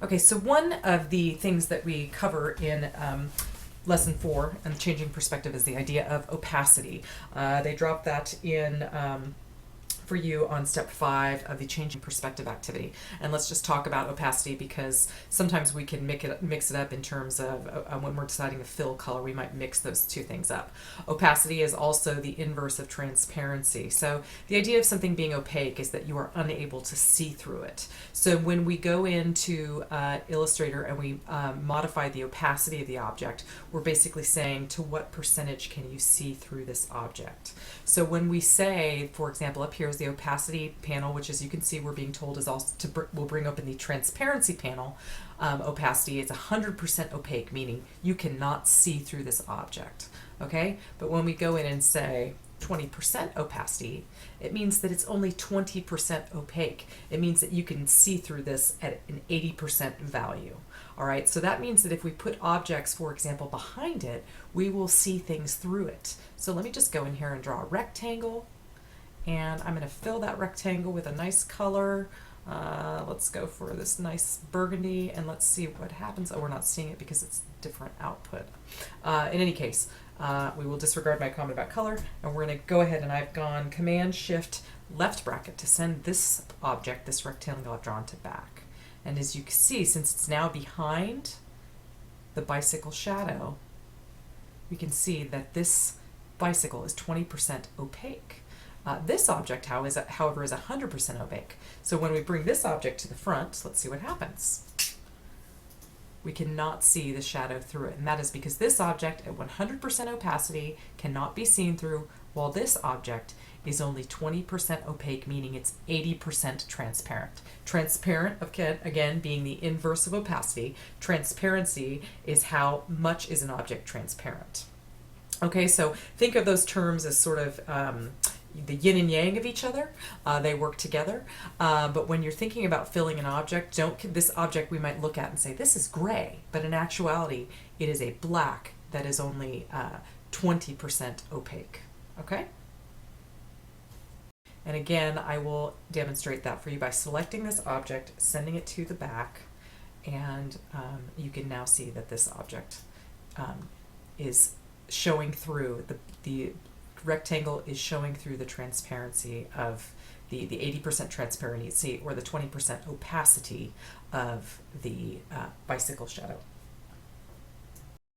Okay, so one of the things that we cover in lesson 4 and the changing perspective is the idea of opacity. They drop that in for you on step 5 of the changing perspective activity. And let's just talk about opacity, because sometimes we can mix it up in terms of when we're deciding a fill color, we might mix those two things up. Opacity is also the inverse of transparency. So the idea of something being opaque is that you are unable to see through it. So when we go into Illustrator and we modify the opacity of the object, we're basically saying to what percentage can you see through this object. So when we say, for example, up here is the opacity panel, which, as you can see, we're being told is also will bring open the transparency panel. Opacity is 100% opaque, meaning you cannot see through this object. Okay, but when we go in and say 20% opacity, it means that it's only 20% opaque. It means that you can see through this at an 80% value. All right, so that means that if we put objects, for example, behind it, we will see things through it. So let me just go in here and draw a rectangle, and I'm going to fill that rectangle with a nice color. Let's go for this nice burgundy, and let's see what happens. Oh, we're not seeing it because it's different output. In any case, we will disregard my comment about color, and we're going to go ahead, and I've gone Command-Shift left bracket to send this object, this rectangle I've drawn, to back. And as you can see, since it's now behind the bicycle shadow, we can see that this bicycle is 20% opaque. This object, however, is 100% opaque. So when we bring this object to the front, let's see what happens. We cannot see the shadow through it, and that is because this object at 100% opacity cannot be seen through, while this object is only 20% opaque, meaning it's 80% transparent. Transparent, again, being the inverse of opacity. Transparency is how much is an object transparent. Okay, so think of those terms as sort of the yin and yang of each other. They work together. But when you're thinking about filling an object, this object we might look at and say, this is gray, but in actuality, it is a black that is only 20% opaque. Okay? And again, I will demonstrate that for you by selecting this object, sending it to the back, and you can now see that this object is showing through, the rectangle is showing through the transparency of the 80% transparency or the 20% opacity of the bicycle shadow.